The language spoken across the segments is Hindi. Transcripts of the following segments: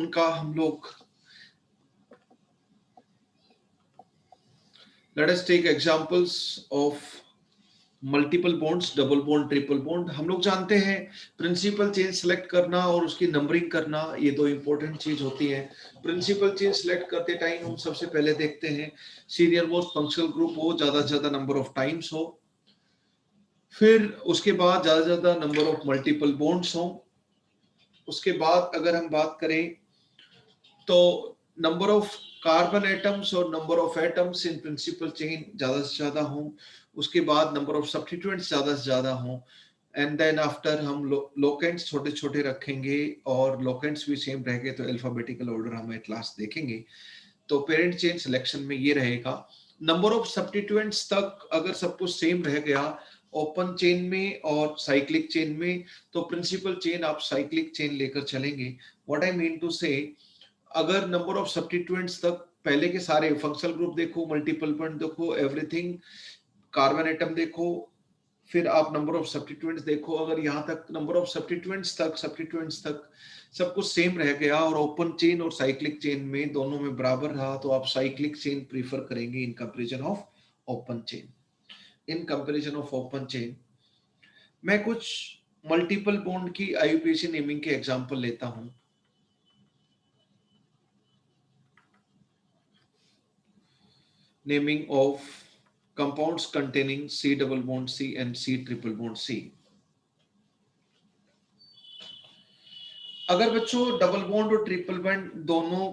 उनका हम लोग let us take examples of multiple bonds, double bond, triple bond. हम लोग जानते हैं प्रिंसिपल चेन सेलेक्ट करना और उसकी नंबरिंग करना, ये दो इंपॉर्टेंट चीज होती है। प्रिंसिपल चेन सेलेक्ट करते टाइम हम सबसे पहले देखते हैं सीनियर मोस्ट फंक्शनल ग्रुप हो, ज्यादा से ज्यादा नंबर ऑफ टाइम्स हो, फिर उसके बाद ज्यादा से ज्यादा नंबर ऑफ मल्टीपल बॉन्ड्स हो। उसके बाद अगर हम बात करें तो नंबर ऑफ कार्बन एटम्स और number of atoms in principle chain ज्यादा से ज्यादा हो। उसके बाद नंबर ऑफ सब्स्टिट्यूएंट्स ज्यादा से ज्यादा हो। एंड देन आफ्टर हम लोकेंट्स छोटे छोटे रखेंगे और लोकेंट्स भी सेम रहेंगे, तो अल्फाबेटिकल ऑर्डर हम एट लास्ट देखेंगे। तो पेरेंट चेन सिलेक्शन में ये रहेगा। नंबर ऑफ सब्स्टिट्यूएंट्स तक अगर सब कुछ सेम रह गया ओपन चेन में और साइक्लिक चेन में, तो प्रिंसिपल चेन आप साइक्लिक चेन लेकर चलेंगे। व्हाट आई मीन टू से, अगर नंबर ऑफ सब्स्टिट्यूएंट्स तक पहले के सारे फंक्शनल ग्रुप देखो, मल्टीपल बॉन्ड देखो, एवरीथिंग, कार्बन एटम देखो, फिर आप नंबर ऑफ सब्स्टिट्यूएंट्स देखो, अगर यहाँ तक नंबर ऑफ सब्स्टिट्यूएंट्स तक सब कुछ सेम रह गया और ओपन चेन और साइक्लिक चेन में दोनों में बराबर रहा, तो आप साइक्लिक चेन प्रीफर करेंगे in comparison of open chain. In comparison of open chain मैं कुछ मल्टीपल बॉन्ड की आईयूपीएसी नेमिंग के एग्जांपल लेता हूं। Naming of compounds containing C double bond C and C triple bond C। अगर बच्चों डबल बॉन्ड और ट्रिपल बॉन्ड दोनों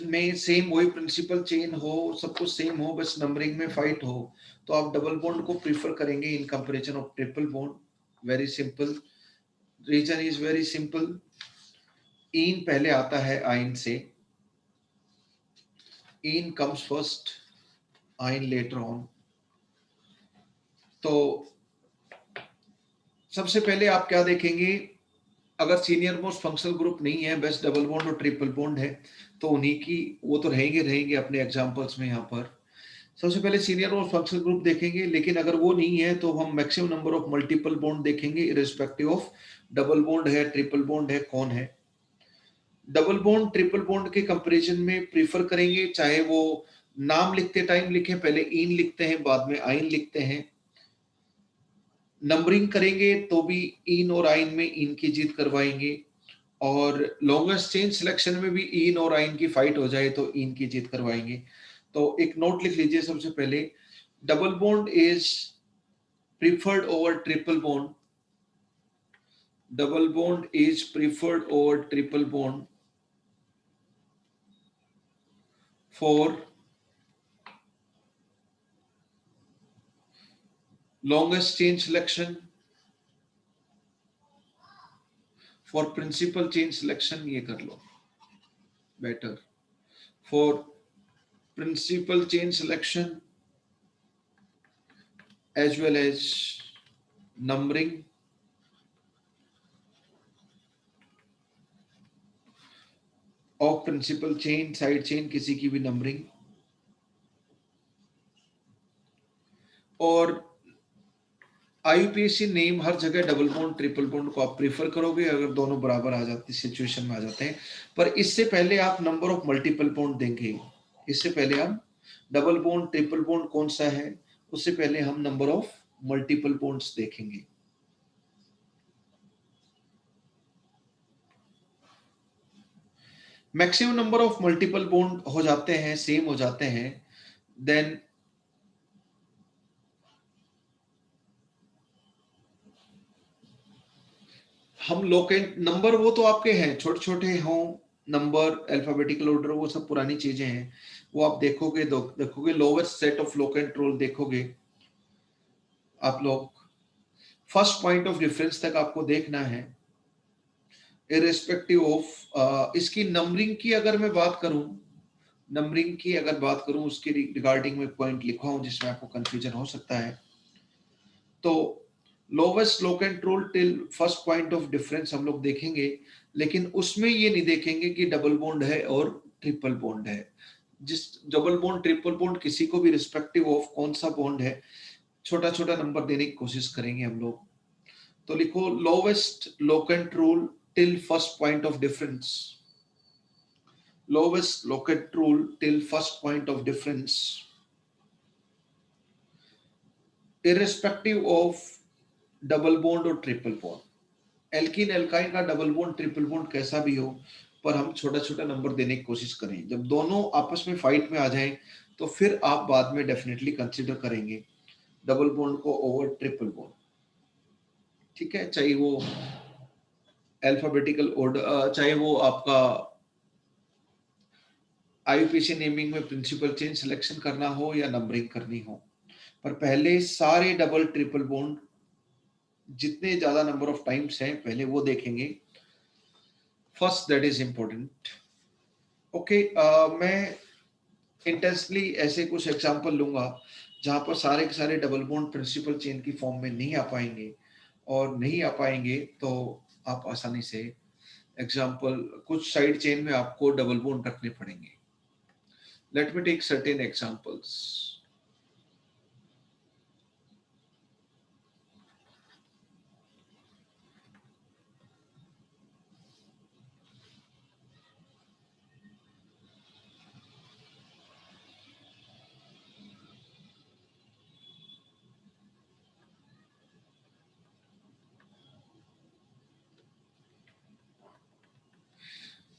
में सेम वही प्रिंसिपल चेन हो, सब कुछ सेम हो, बस नंबरिंग में फाइट हो, तो आप डबल बॉन्ड को प्रीफर करेंगे in comparison of triple bond. Very simple, reason is very simple. Ene पहले आता है आइन से, ene comes first, yne later on. तो सबसे पहले आप क्या देखेंगे, अगर सीनियर मोस्ट फंक्शनल ग्रुप नहीं है, बेस्ट डबल बॉन्ड और ट्रिपल बॉन्ड है, तो उन्हीं की वो तो रहेंगे अपने एग्जांपल्स में। यहाँ पर सबसे पहले सीनियर मोस्ट फंक्शनल ग्रुप देखेंगे, लेकिन अगर वो नहीं है तो हम maximum number of multiple bond देखेंगे इररिस्पेक्टिव ऑफ डबल बॉन्ड है, ट्रिपल बॉन्ड है, कौन है। डबल बॉन्ड ट्रिपल बॉन्ड के कंपैरिजन में प्रीफर करेंगे, चाहे वो नाम लिखते टाइम लिखे, पहले इन लिखते हैं बाद में आइन लिखते हैं। नंबरिंग करेंगे तो भी इन और आइन में इन की जीत करवाएंगे, और लॉन्गेस्ट चेन सिलेक्शन में भी इन और आइन की फाइट हो जाए तो इन की जीत करवाएंगे। तो एक नोट लिख लीजिए सबसे पहले, double bond is preferred over triple bond, double bond is preferred over triple bond for longest chain selection, for principal chain selection ये कर लो better, for principal chain selection as well as numbering of principal chain, side chain किसी की भी numbering, और आईयूपीएसी नेम हर जगह डबल बॉन्ड ट्रिपल बॉन्ड को आप प्रीफर करोगे अगर दोनों बराबर आ जाती सिचुएशन में आ जाते हैं। पर इससे पहले आप नंबर ऑफ मल्टीपल बॉन्ड देंगे, इससे पहले हम डबल बॉन्ड ट्रिपल बॉन्ड कौन सा है, उससे पहले हम नंबर ऑफ मल्टीपल बॉन्ड्स देखेंगे। Maximum number of multiple bond हो जाते हैं, सेम हो जाते हैं, देन हम लोकेंट नंबर, वो तो आपके हैं छोटे छोटे हों नंबर, अल्फाबेटिकल ऑर्डर, वो सब पुरानी चीजें हैं, वो आप देखोगे देखोगे lowest set of locant rule देखोगे आप लोग, फर्स्ट पॉइंट ऑफ डिफरेंस तक आपको देखना है इररिस्पेक्टिव ऑफ। इसकी नंबरिंग की अगर मैं बात करूं, नंबरिंग की अगर बात करूं उसके रिगार्डिंग में पॉइंट लिखा हूं जिसमें आपको कंफ्यूजन हो सकता है। तो lowest locant rule till first point of difference हम लोग देखेंगे, लेकिन उसमें ये नहीं देखेंगे कि डबल बॉन्ड है और ट्रिपल बॉन्ड है। जिस डबल बॉन्ड ट्रिपल बॉन्ड किसी को भी रिस्पेक्टिव ऑफ कौन सा बॉन्ड है, छोटा छोटा नंबर देने की कोशिश करेंगे हम लोग। तो लिखो lowest locant rule till first point of difference, lowest locate rule till first point of difference, irrespective of double bond और ट्रिपल बॉन्ड। एल्किन एल्काइन का डबल बॉन्ड ट्रिपल बॉन्ड कैसा भी हो, पर हम छोटा छोटा नंबर देने की कोशिश करें। जब दोनों आपस में फाइट में आ जाएं तो फिर आप बाद में डेफिनेटली कंसीडर करेंगे डबल बॉन्ड को ओवर ट्रिपल बॉन्ड। ठीक है, चाहे वो अल्फाबेटिकल ऑर्डर, चाहे वो आपका आईयूपीसी नेमिंग में प्रिंसिपल चेन सिलेक्शन करना हो या नंबरिंग करनी हो। पर पहले सारे डबल ट्रिपल बॉन्ड जितने ज्यादा नंबर ऑफ टाइम्स हैं पहले वो देखेंगे first, that is important. Okay, मैं इंटेंसली ऐसे कुछ एग्जांपल लूंगा जहां पर सारे के सारे डबल बॉन्ड प्रिंसिपल चेन की फॉर्म में नहीं आ पाएंगे, और नहीं आ पाएंगे तो आप आसानी से एग्जांपल कुछ साइड चेन में आपको डबल बॉन्ड रखने पड़ेंगे। Let me take certain examples.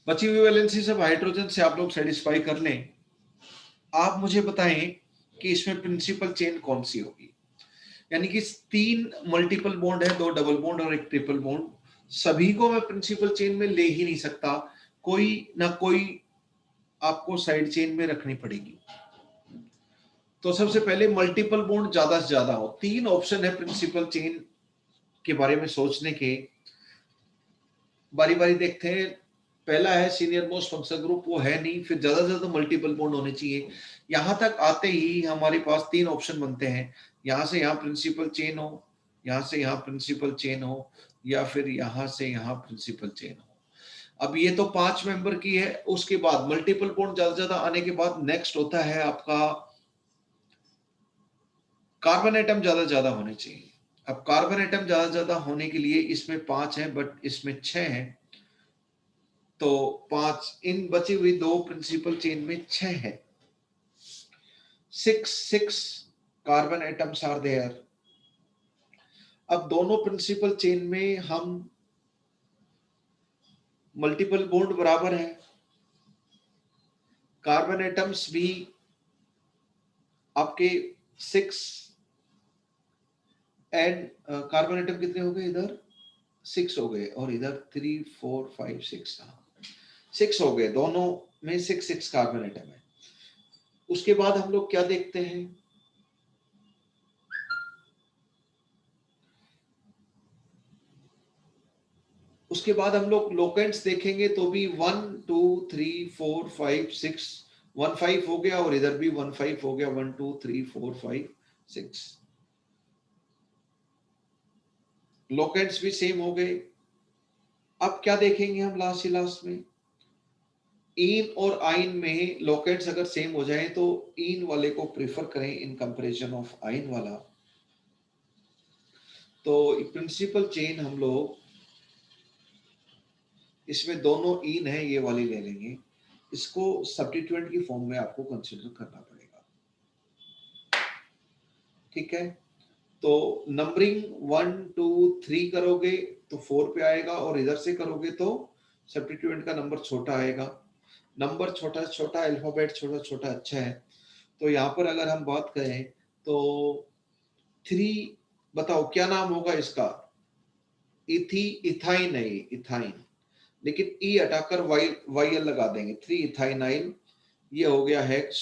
बची हुई वैलेंसी सब हाइड्रोजन से आप लोग सेटिस्फाई कर लें। आप मुझे बताएं कि इसमें प्रिंसिपल चेन कौन सी होगी। यानी कि 3 मल्टीपल बॉन्ड है, 2 डबल बॉन्ड और 1 ट्रिपल बॉन्ड, सभी को मैं प्रिंसिपल चेन में ले ही नहीं सकता, कोई ना कोई आपको साइड चेन में रखनी पड़ेगी। तो सबसे पहले मल्टीपल बॉन्ड ज्यादा से ज्यादा हो। 3 ऑप्शन है प्रिंसिपल चेन के बारे में सोचने के, बारी बारी देखते हैं। पहला है सीनियर मोस्ट फंक्शनल ग्रुप, वो है नहीं, फिर ज्यादा से ज्यादा मल्टीपल बॉन्ड होने चाहिए। यहां तक आते ही हमारे पास 3 ऑप्शन बनते हैं, यहां से यहां प्रिंसिपल चेन हो, यहां से यहां प्रिंसिपल चेन हो, या फिर यहां से यहां प्रिंसिपल चेन हो। अब ये तो 5 मेंबर की है। उसके बाद मल्टीपल बॉन्ड ज्यादा से ज्यादा आने के बाद नेक्स्ट होता है आपका कार्बन एटम ज्यादा से ज्यादा होने चाहिए। अब कार्बन एटम ज्यादा से ज्यादा होने के लिए इसमें 5 है, बट इसमें 6 है, तो 5 इन बची हुई 2 प्रिंसिपल चेन में 6 है। 6 कार्बन एटम्स आर देयर। अब दोनों प्रिंसिपल चेन में हम मल्टीपल बॉन्ड बराबर है, कार्बन एटम्स भी आपके 6 एंड कार्बन एटम कितने हो गए इधर, 6 हो गए, और इधर 3 4 5 6, 6 हो गए, दोनों में 6 कार्बन एटम है। उसके बाद हम लोग क्या देखते हैं, उसके बाद हम लोग लोकेंट्स देखेंगे तो भी 1 2 3 4 5 6, 1 5 हो गया, और इधर भी 1 5 हो गया, 1 2 3 4 5 6, लोकेंट्स भी सेम हो गए। अब क्या देखेंगे हम लास्ट ही लास्ट में, इन और आइन में लोकेंट्स अगर सेम हो जाए तो इन वाले को प्रेफर करें इन कंपैरिजन ऑफ आइन वाला। तो प्रिंसिपल चेन हम लोग इसमें दोनों इन है, ये वाली ले लेंगे, इसको सब्स्टिट्यूएंट की फॉर्म में आपको कंसीडर करना पड़ेगा। ठीक है, तो नंबरिंग 1 2 3 करोगे तो 4 पे आएगा, और इधर से करोगे तो सब्स्टिट्यूएंट का नंबर छोटा आएगा। नंबर छोटा छोटा, अल्फाबेट छोटा छोटा, अच्छा है। तो यहाँ पर अगर हम बात करें तो 3, बताओ क्या नाम होगा इसका, इथी इथाइन है, इथाइन, लेकिन ई हटाकर वाई वाई एल लगा देंगे, 3 इथाइनाइल, ये हो गया हेक्स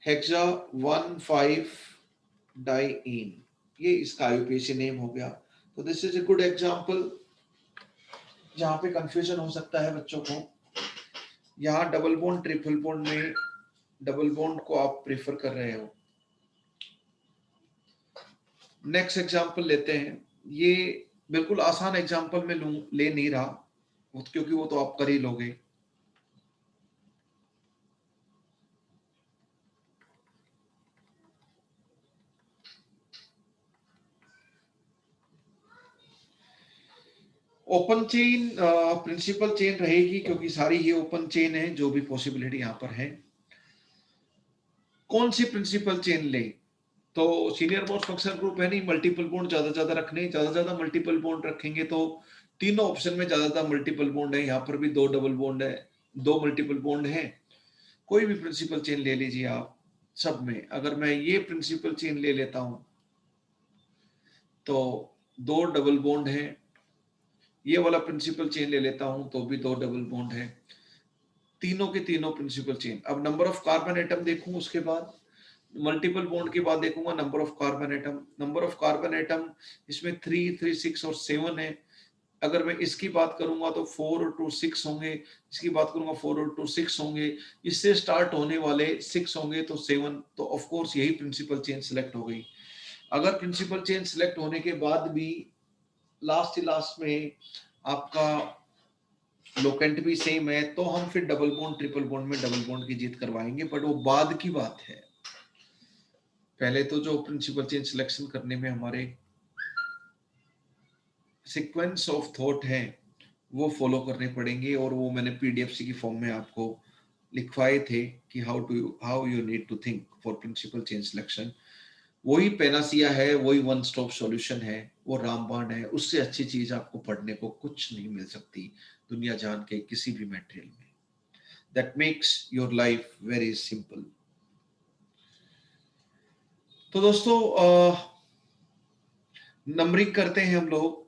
हेक्सा 1 5 डाइइन, ये इसका आईयूपीएसी नेम हो गया। तो this is a good example जहां पे कंफ्यूजन हो सकता है बच्चों को। यहाँ डबल बॉन्ड ट्रिपल बॉन्ड में डबल बॉन्ड को आप प्रेफर कर रहे हो। नेक्स्ट एग्जांपल लेते हैं। ये बिल्कुल आसान एग्जांपल मैं ले नहीं रहा, क्योंकि वो तो आप कर ही लोगे। ओपन चेन प्रिंसिपल चेन रहेगी क्योंकि सारी ये ओपन चेन है, जो भी पॉसिबिलिटी यहाँ पर है। कौन सी प्रिंसिपल चेन ले? तो सीनियर मोस्ट फंक्शनल ग्रुप है नहीं, मल्टीपल बॉन्ड ज्यादा रखने, ज्यादा मल्टीपल बॉन्ड रखेंगे तो तीनों ऑप्शन में ज्यादा मल्टीपल बॉन्ड है। यहाँ पर भी 2 डबल बॉन्ड है, 2 मल्टीपल बॉन्ड है। कोई भी प्रिंसिपल चेन ले लीजिए आप, सब में अगर मैं ये प्रिंसिपल चेन ले लेता हूं तो 2 डबल बॉन्ड है, ये वाला प्रिंसिपल चेन ले लेता हूं तो भी 2 डबल बॉन्ड है, तीनों के तीनों प्रिंसिपल चेन। अब नंबर ऑफ कार्बन एटम देखूं, उसके बाद मल्टीपल बॉन्ड के बाद देखूंगा number of carbon atom. Number of carbon atom इसमें 3, 3, 6 और 7 है। अगर मैं इसकी बात करूंगा तो 4 और 2 6 होंगे, इसकी बात करूंगा 4 और 2 6 होंगे, इससे स्टार्ट होने वाले 6 होंगे तो 7, तो ऑफ कोर्स यही प्रिंसिपल चेन सिलेक्ट हो गई। अगर प्रिंसिपल चेन सिलेक्ट होने के बाद भी लास्ट में आपका लोकेंट भी सेम है तो हम फिर डबल बॉन्ड ट्रिपल बॉन्ड में डबल बॉन्ड की जीत करवाएंगे, बट वो बाद की बात है। पहले तो जो प्रिंसिपल चेन सिलेक्शन करने में हमारे सीक्वेंस ऑफ थॉट है वो फॉलो करने पड़ेंगे, और वो मैंने पीडीएफसी की फॉर्म में आपको लिखवाए थे कि how you need to think for principal chain selection. वही पेनासिया है, वही वन स्टॉप सॉल्यूशन है, वो रामबाण है। उससे अच्छी चीज आपको पढ़ने को कुछ नहीं मिल सकती दुनिया जान के किसी भी मटेरियल में। That makes your life very simple. तो दोस्तों नंबरिंग करते हैं हम लोग।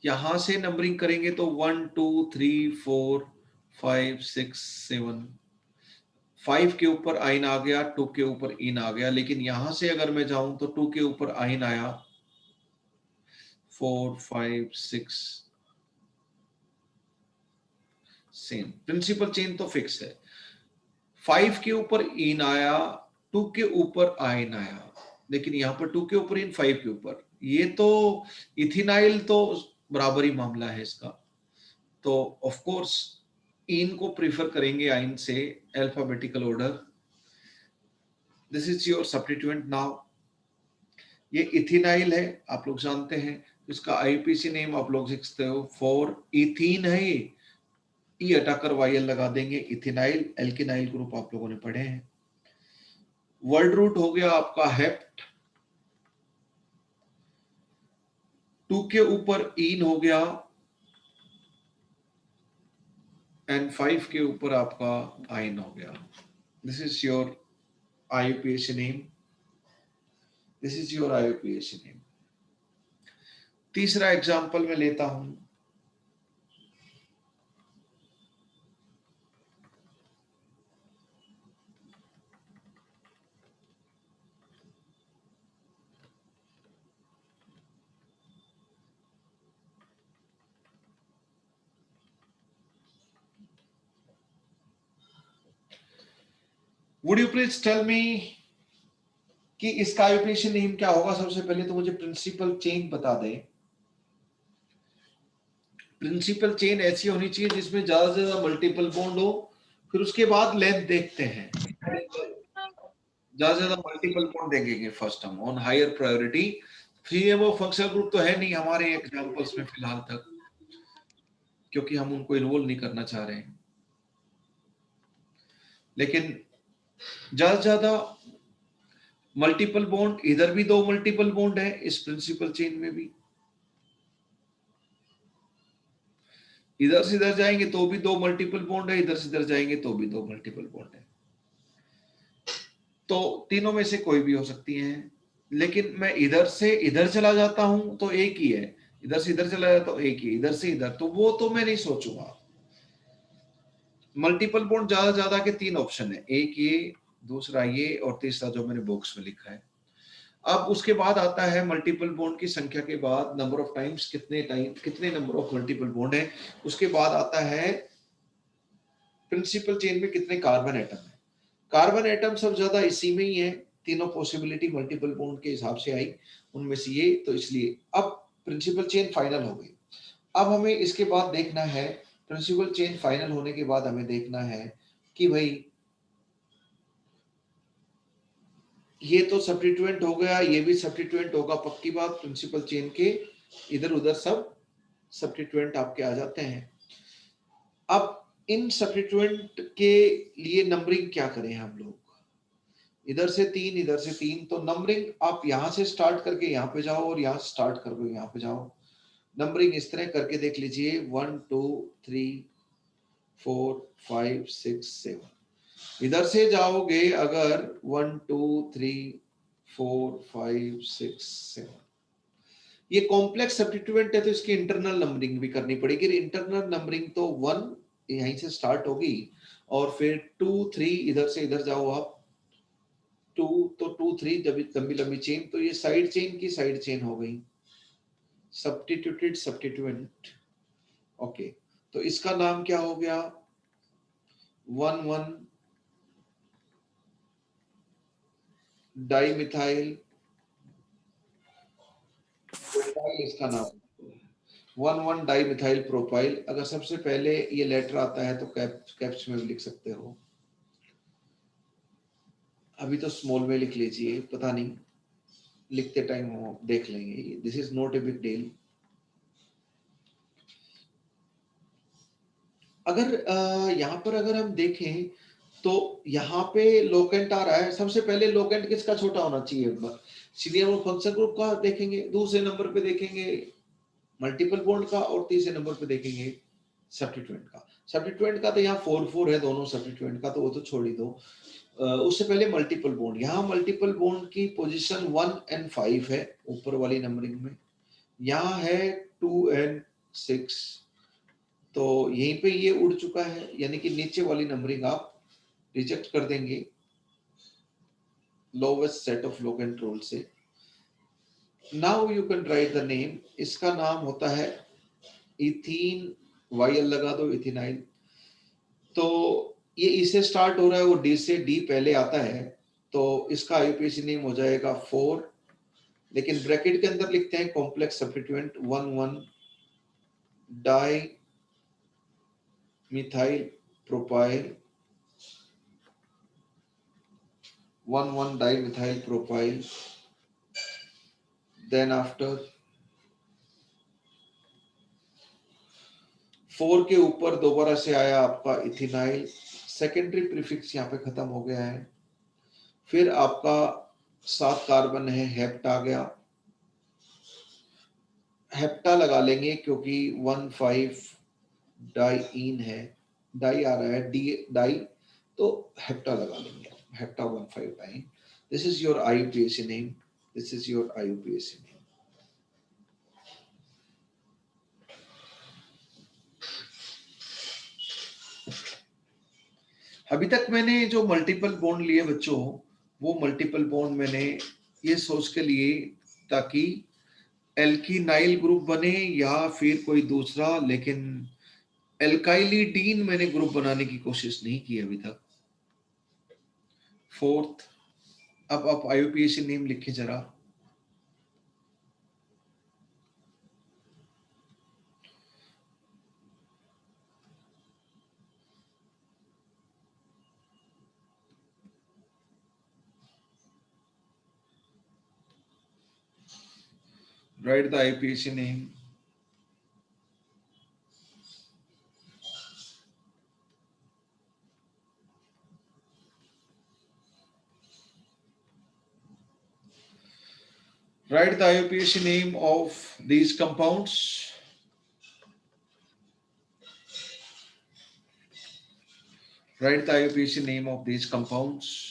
यहां से नंबरिंग करेंगे तो 1 2 3 4 5 6 7, 5 के ऊपर आइन आ गया, 2 के ऊपर इन आ गया, लेकिन यहां से अगर मैं जाऊं तो 2 के ऊपर आइन आया, 4 5 6 सेम प्रिंसिपल चेन तो फिक्स है। 5 के ऊपर इन आया, 2 के ऊपर आइन आया, लेकिन यहां पर 2 के ऊपर इन, 5 के ऊपर, ये तो इथिनाइल तो बराबर ही मामला है इसका। तो ऑफ कोर्स इन को प्रीफर करेंगे आइन से, alphabetical order. This is your substituent now. ये इथिनाइल है, आप लोग जानते हैं। इसका आईपीसी नेम आप लोग सीखते हो, फॉर इथीन है ये, ई हटाकर वाई लगा देंगे, इथिनाइल एल्किनाइल ग्रुप आप लोगों ने पढ़े हैं। वर्ड रूट हो गया आपका हेप्ट, 2 के ऊपर इन हो गया, एंड 5 के ऊपर आपका आइन हो गया। This is your IUPAC name, this is your IUPAC name. तीसरा एग्जांपल मैं लेता हूं। Would you please tell me कि इसका आईयूपीएसी नेम क्या होगा? सबसे पहले तो मुझे प्रिंसिपल चेन बता दें। प्रिंसिपल चेन ऐसी होनी चाहिए जिसमें ज्यादा से ज्यादा मल्टीपल बॉन्ड हो, फिर उसके बाद लेंथ देखते हैं। ज्यादा से ज्यादा मल्टीपल बॉन्ड देखेंगे फर्स्ट हम ऑन हायर प्रायोरिटी। फिर वो फंक्शनल ग्रुप तो है नहीं हमारे एग्जांपल्स में फिलहाल तक, क्योंकि हम उनको इन्वॉल्व नहीं करना चाह रहे हैं। लेकिन ज्यादा से ज्यादा मल्टीपल बॉन्ड, इधर भी 2 मल्टीपल बॉन्ड है इस प्रिंसिपल चेन में भी, इधर से इधर जाएंगे तो भी 2 मल्टीपल बॉन्ड है, इधर से इधर जाएंगे तो भी 2 मल्टीपल बॉन्ड है। तो तीनों में से कोई भी हो सकती है। लेकिन मैं इधर से इधर चला जाता हूं तो एक ही है, इधर से इधर चला जाता हूं एक ही, इधर से इधर, तो वो तो मैं नहीं सोचूंगा। मल्टीपल बॉन्ड ज्यादा ज्यादा के 3 ऑप्शन है, एक ये, दूसरा ये, और तीसरा जो मैंने बॉक्स में लिखा है। अब उसके बाद आता है मल्टीपल बॉन्ड की संख्या के बाद नंबर ऑफ टाइम्स, कितने नंबर ऑफ मल्टीपल बॉन्ड है। उसके बाद आता है प्रिंसिपल चेन में कितने कार्बन एटम है। कार्बन एटम सब ज्यादा इसी में ही है, तीनों पॉसिबिलिटी मल्टीपल बॉन्ड के हिसाब से आई उनमें से ये, तो इसलिए अब प्रिंसिपल चेन फाइनल हो गई। अब हमें इसके बाद देखना है, प्रिंसिपल चेन फाइनल होने के बाद हमें देखना है कि भाई ये तो सब्स्टिट्यूएंट हो गया, ये भी सब्स्टिट्यूएंट होगा, पक्की बात। प्रिंसिपल चेन के इधर उधर सब सब्स्टिट्यूएंट आपके आ जाते हैं। अब इन सब्स्टिट्यूएंट के लिए नंबरिंग क्या करें हम लोग, इधर से 3 इधर से 3, तो नंबरिंग आप यहां से स्टार्ट करके यहाँ पे जाओ और यहाँ स्टार्ट करके यहाँ पे जाओ। नंबरिंग इस तरह करके देख लीजिए 1 2 3 4 5 6 7। इधर से जाओगे अगर 1 2 3 4 5 6 7, ये कॉम्प्लेक्स सब्स्टिट्यूएंट है तो इसकी इंटरनल नंबरिंग भी करनी पड़ेगी। इंटरनल नंबरिंग तो 1 यहीं से स्टार्ट होगी और फिर 2 3 इधर से इधर जाओ आप 2, तो 2 3 जब लंबी लंबी चेन, तो ये साइड चेन की साइड चेन हो गई, सब्स्टिट्यूटेड सब्स्टिट्यूएंट। ओके, तो इसका नाम क्या हो गया, 1 1 डाइमिथाइल प्रोपाइल, इसका नाम 1 1 डाइमिथाइल प्रोपाइल। अगर सबसे पहले ये लेटर आता है तो कैप्स में भी लिख सकते हो, अभी तो स्मॉल में लिख लीजिए, पता नहीं लिखते टाइम हो देख लेंगे, this is not a big deal. अगर यहाँ पर अगर हम देखें तो यहाँ पे लोकेंट आ रहा है, सबसे पहले लोकेंट किसका छोटा होना चाहिए, एक बार सीरियल और फंक्शन ग्रुप का देखेंगे, दूसरे नंबर पे देखेंगे मल्टीपल बॉन्ड का, और तीसरे नंबर पे देखेंगे सब्स्टिट्यूएंट का। सब्स्टिट्यूएंट का तो यहाँ 4 4 है दोनों सब्स्टिट्यूएंट का, तो वो तो छोड़ ही दो। उससे पहले मल्टीपल बॉन्ड, यहाँ मल्टीपल बॉन्ड की पोजीशन 1 and 5 है ऊपर वाली नंबरिंग में, यहाँ है 2 and 6, तो यहीं पे ये उड़ चुका है, यानी कि नीचे वाली नंबरिंग आप रिजेक्ट कर देंगे lowest set of locant rule से। Now you can write the name, इसका नाम होता है इथीन, वाई लगा दो इथिनाइल। तो ये इससे स्टार्ट हो रहा है, वो डी से, डी पहले आता है, तो इसका आईयूपीएसी नेम हो जाएगा 4, लेकिन ब्रैकेट के अंदर लिखते हैं complex substituent 1 1 dimethyl propyl, 1 1 dimethyl propyl, then after 4 के ऊपर दोबारा से आया आपका इथिनाइल, सेकेंडरी प्रीफिक्स यहाँ पे खत्म हो गया है, फिर आपका 7 कार्बन है, हेप्ट आ गया, हेप्टा लगा लेंगे क्योंकि 1 5 डाइईन है, डाई आ रहा है, डी डाई, तो हेप्टा लगा लेंगे, hepta 1 5 diene. This is your IUPAC name, this is your IUPAC name. अभी तक मैंने जो मल्टीपल बॉन्ड लिए बच्चों, वो मल्टीपल बॉन्ड मैंने ये सोच के लिए ताकि एल्कीनाइल ग्रुप बने या फिर कोई दूसरा, लेकिन एल्काइलिडीन मैंने ग्रुप बनाने की कोशिश नहीं की अभी तक। फोर्थ, अब आप आईयूपीएसी नेम लिखिए जरा, write the IUPAC name. Write the IUPAC name of these compounds. Write the IUPAC name of these compounds.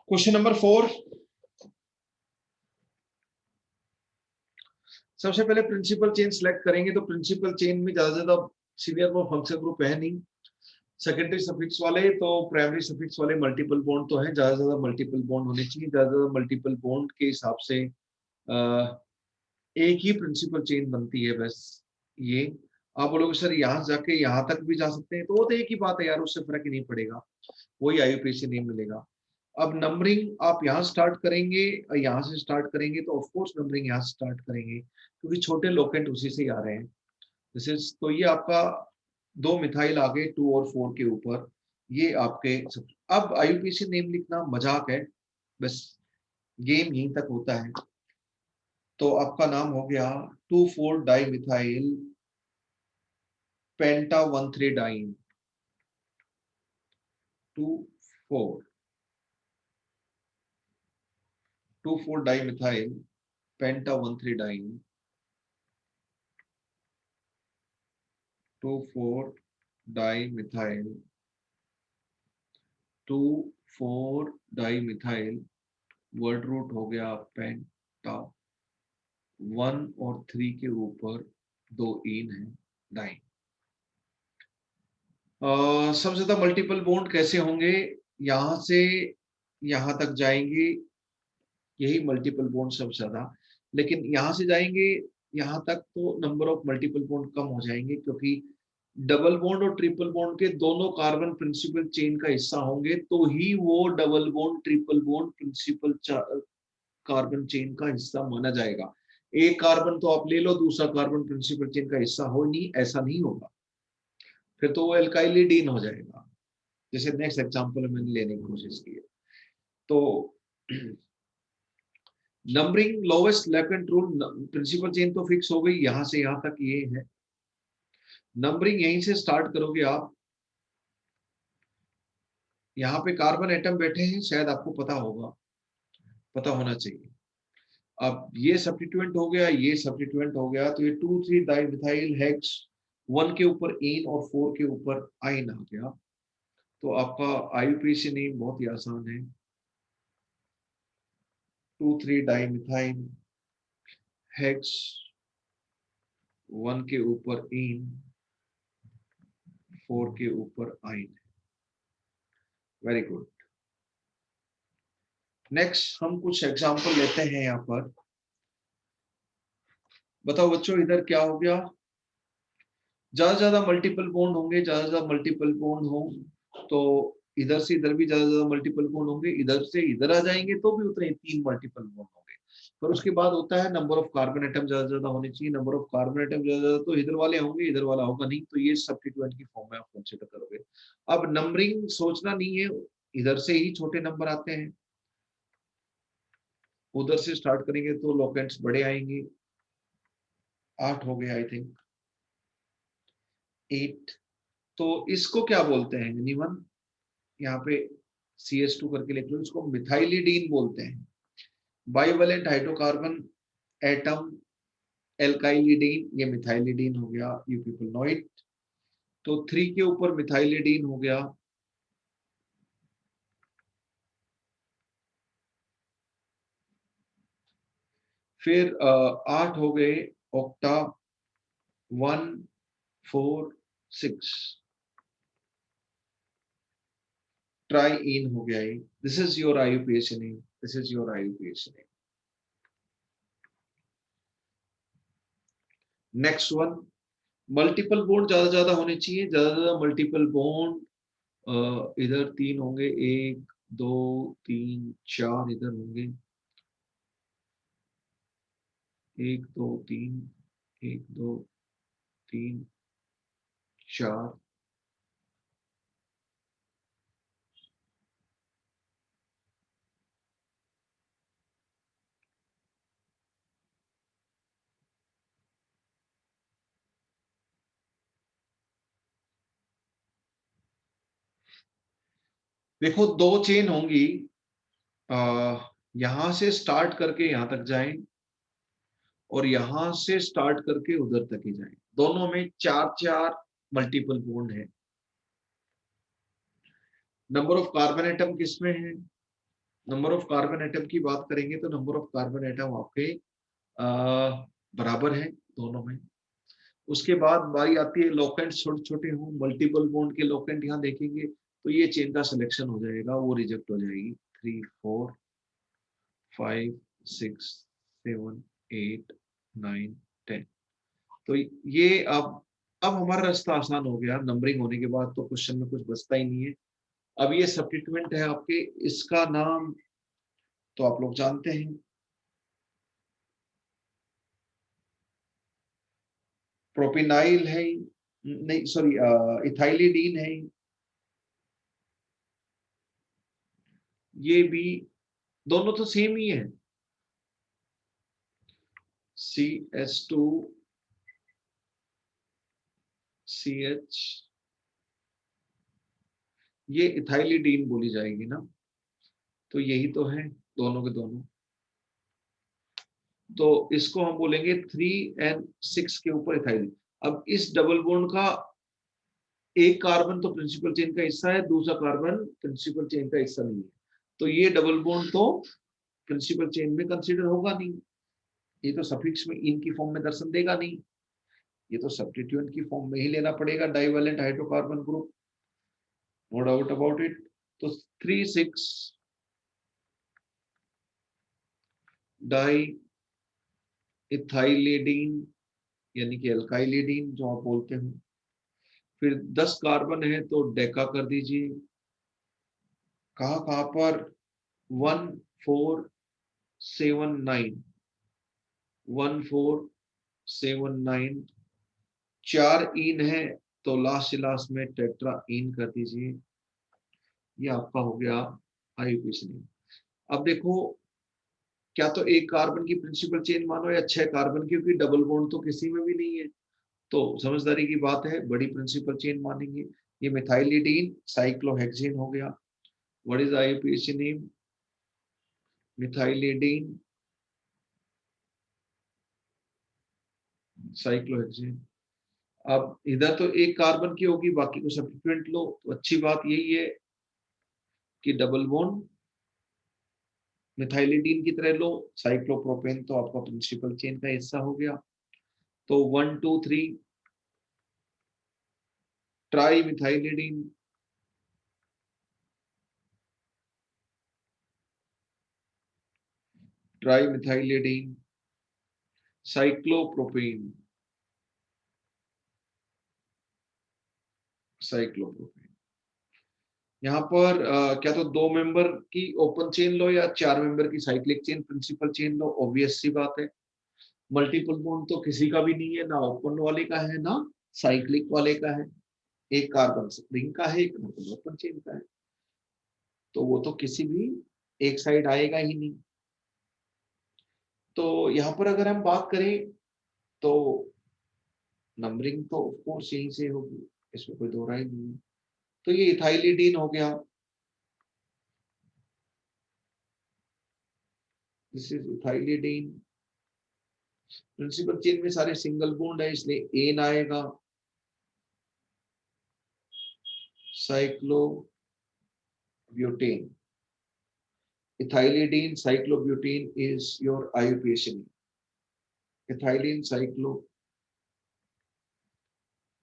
Question number 4, सबसे पहले प्रिंसिपल चेन सिलेक्ट करेंगे तो प्रिंसिपल चेन में ज्यादा सीनियर वो फंक्शन ग्रुप है नहीं, सेकेंडरी सफिक्स वाले तो प्राइमरी सफिक्स वाले मल्टीपल बॉन्ड तो है, ज्यादा मल्टीपल बॉन्ड होने चाहिए, ज्यादा मल्टीपल बॉन्ड के हिसाब से एक ही प्रिंसिपल चेन बनती है बस। ये आप बोलोगे सर यहाँ जाके यहाँ तक भी जा सकते हैं, तो वो तो एक ही बात है यार, उससे फर्क ही नहीं पड़ेगा, वही आईयूपीएसी नहीं मिलेगा। अब नंबरिंग आप यहाँ स्टार्ट करेंगे, यहाँ से स्टार्ट करेंगे तो ऑफ कोर्स नंबरिंग यहाँ से स्टार्ट करेंगे क्योंकि छोटे लोकेंट उसी से ही आ रहे हैं। जैसे तो ये आपका 2 मिथाइल आ गए 2 और 4 के ऊपर, ये आपके अब आईयूपीएसी नेम लिखना मजाक है, बस गेम यहीं तक होता है। तो आपका नाम हो गया 2,4 dimethyl penta 1,3 diene, 2,4 2,4 dimethyl penta 1,3 diene, 2,4 dimethyl 2,4 dimethyl, word root हो गया पेंटा, 1 और 3 के ऊपर 2 इन है डाइन। सबसे ज्यादा मल्टीपल बॉन्ड कैसे होंगे, यहां से यहां तक जाएंगे, यही मल्टीपल बॉन्ड सबसे ज्यादा, लेकिन यहां से जाएंगे यहां तक तो नंबर ऑफ मल्टीपल बॉन्ड कम हो जाएंगे क्योंकि डबल बॉन्ड और ट्रिपल बॉन्ड के दोनों कार्बन प्रिंसिपल चेन का हिस्सा होंगे तो ही वो double bond triple bond principal carbon chain का हिस्सा माना जाएगा। एक कार्बन तो आप ले लो, दूसरा कार्बन प्रिंसिपल चेन का हिस्सा हो नहीं, ऐसा नहीं होगा, फिर तो वो एल्काइलिडीन हो जाएगा। जैसे नेक्स्ट एग्जांपल मैंने लेने की कोशिश की है। तो numbering lowest left rule, principal chain तो फिक्स हो गई, यहां से यहां तक ये है, नंबरिंग यहीं से स्टार्ट करोगे आप। यहाँ पे कार्बन एटम बैठे हैं, शायद आपको पता होगा, पता होना चाहिए। अब ये सब्स्टिट्यूएंट हो गया, ये सब्स्टिट्यूएंट हो गया, तो ये 2,3 डाइमिथाइल हेक्स 1 के ऊपर एन और 4 के ऊपर आइन आ गया। तो आपका आईयूपीएसी नेम बहुत ही आसान है, 2,3 डाइमिथाइल हेक्स 1 के ऊपर एन 4 के ऊपर आइन। Very good. नेक्स्ट हम कुछ एग्जांपल लेते हैं यहाँ पर। बताओ बच्चों इधर क्या हो गया, ज्यादा मल्टीपल बॉन्ड होंगे, ज्यादा मल्टीपल बॉन्ड हो तो इधर से इधर भी ज्यादा मल्टीपल बॉन्ड होंगे, इधर से इधर आ जाएंगे तो भी उतने 3 मल्टीपल बॉन्ड होंगे। पर उसके बाद होता है नंबर ऑफ कार्बन एटम ज्यादा होने चाहिए, नंबर ऑफ कार्बन एटम ज्यादा तो इधर वाले होंगे, इधर वाला होगा नहीं, तो ये सब्स्टिट्यूएंट की फॉर्म में आप कंसीडर करोगे। अब नंबरिंग सोचना नहीं है, इधर से ही छोटे नंबर आते हैं, उधर से स्टार्ट करेंगे तो लोकेंट्स बड़े आएंगे। 8 हो गए आई थिंक, 8। तो इसको क्या बोलते हैं, एनीवन, यहाँ पे CH2 करके लिख लो, इसको मिथाइलिडीन बोलते हैं। बाइवेलेंट हाइड्रोकार्बन एटम एल्काइलिडीन, ये मिथाइलिडीन हो गया, यू पीपल नो इट। तो 3 के ऊपर मिथाइलिडीन हो गया, फिर 8 हो गए ऑक्टा 1, 4, 6, ट्राई इन हो गया। This is your IUPAC name, this is your IUPAC name. Next one, multiple bond ज्यादा होने चाहिए, ज्यादा मल्टीपल बॉन्ड इधर 3 होंगे, 1 2 3 4 इधर होंगे, 1 2 3 1 2 3 4। देखो 2 चेन होंगी, यहां से स्टार्ट करके यहां तक जाएं और यहां से स्टार्ट करके उधर तक ही जाएं, दोनों में 4 मल्टीपल बॉन्ड है। नंबर ऑफ कार्बन एटम किसमें है, नंबर ऑफ कार्बन एटम की बात करेंगे तो नंबर ऑफ कार्बन एटम आपके बराबर है दोनों में। उसके बाद बारी आती है लोकेंट छोटे छोटे हों, मल्टीपल बॉन्ड के लोकेंट यहाँ देखेंगे तो ये चेन का सिलेक्शन हो जाएगा, वो रिजेक्ट हो जाएगी। 3 4 5 6 7 8 9 10। तो ये अब हमारा रास्ता आसान हो गया, नंबरिंग होने के बाद तो क्वेश्चन में कुछ बचता ही नहीं है। अब ये सब्स्टिट्यूएंट है आपके, इसका नाम तो आप लोग जानते हैं, प्रोपिनाइल है, नहीं सॉरी इथाइलिडीन है, ये भी दोनों तो सेम ही है। CH2 CH, ये इथाइलिडीन बोली जाएगी ना, तो यही तो है दोनों के दोनों। तो इसको हम बोलेंगे 3 and 6 के ऊपर इथाइलिन। अब इस डबल बॉन्ड का एक कार्बन तो प्रिंसिपल चेन का हिस्सा है, दूसरा कार्बन प्रिंसिपल चेन का हिस्सा नहीं है, तो ये डबल बॉन्ड तो प्रिंसिपल चेन में कंसीडर होगा नहीं, ये तो सफिक्स में इन की फॉर्म में दर्शन देगा नहीं, ये तो सब्स्टिट्यूएंट की फॉर्म में ही लेना पड़ेगा, divalent hydrocarbon group, no doubt about it. तो 3 6 डाई इथाइलिडीन यानी कि अल्काइलिडीन जो आप बोलते हो। फिर 10 कार्बन है तो डेका कर दीजिए, कहाँ कहाँ पर, 1 4 7 9, 1 4 7 9, 4 इन है तो लास्ट में टेट्रा इन कर दीजिए, ये आपका हो गया आईयूपीएसी। अब देखो, क्या तो एक कार्बन की प्रिंसिपल चेन मानो या 6 कार्बन की, क्योंकि डबल बॉन्ड तो किसी में भी नहीं है, तो समझदारी की बात है बड़ी प्रिंसिपल चेन मानेंगे। ये मिथाइलिडीन साइक्लोहेक्सेन हो गया। What is IUPAC name? Methylidene cyclohexane. अब इधर तो एक कार्बन की होगी, बाकी को सब्स्टिट्यूएंट लो, तो अच्छी बात यही है कि डबल बॉन्ड मिथाइलिडीन की तरह लो, साइक्लोप्रोपेन तो आपका प्रिंसिपल चेन का हिस्सा हो गया। तो 1 2 3 try methylidene, try methylidene cyclopropane, cyclopropane. यहाँ पर क्या तो 2 मेंबर की ओपन चेन लो या 4 मेंबर की साइक्लिक चेन प्रिंसिपल चेन लो, ऑब्वियस सी बात है। मल्टीपल बॉन्ड तो किसी का भी नहीं है, ना ओपन वाले का है ना साइक्लिक वाले का है, एक कार्बन रिंग का है, एक ओपन चेन का है, तो वो तो किसी भी एक साइड आएगा ही नहीं। तो यहाँ पर अगर हम बात करें तो नंबरिंग तो ऑफ कोर्स यहीं से होगी, इसमें कोई दो राय नहीं है। तो ये इथाइलिडीन हो गया, this is ethylidene. Principal chain में सारे सिंगल बॉन्ड है इसलिए एन आएगा, cyclobutane, ethylidene cyclobutane is your IUPAC. Ethylene cyclo,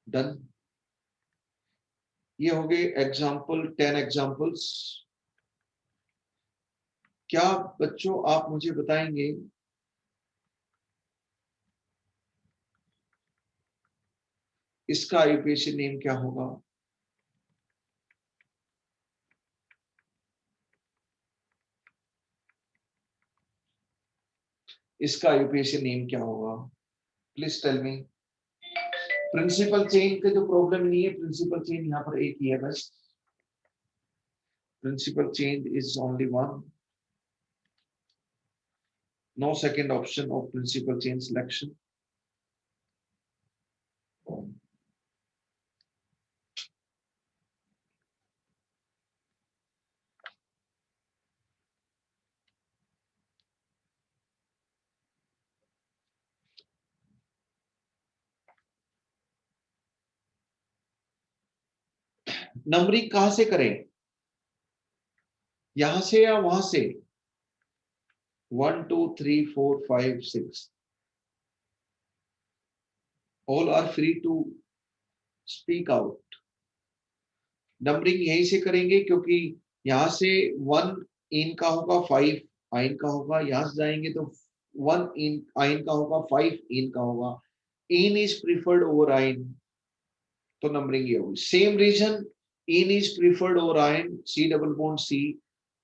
done. ये हो गए एग्जाम्पल, 10 एग्जाम्पल्स। क्या बच्चों आप मुझे बताएंगे इसका आईयूपीएसी नेम क्या होगा? इसका आईयूपीएसी नेम क्या होगा? Please tell me. Principal chain के जो प्रॉब्लम नहीं है, प्रिंसिपल चेन यहाँ पर एक ही है बस, principal chain is only one, no second option of principal chain selection. Numbering कहां से करें? यहां से या वहां से 1 2 3 4 5 6 all are free to speak out. Numbering यहीं से करेंगे क्योंकि यहां से 1 इन का होगा, 5 आइन का होगा, यहां से जाएंगे तो 1 इन आइन का होगा, 5 इन का होगा। इन इज प्रिफर्ड ओवर आइन, तो नंबरिंग ये होगी। Same reason, ene is preferred over yne, C double bond C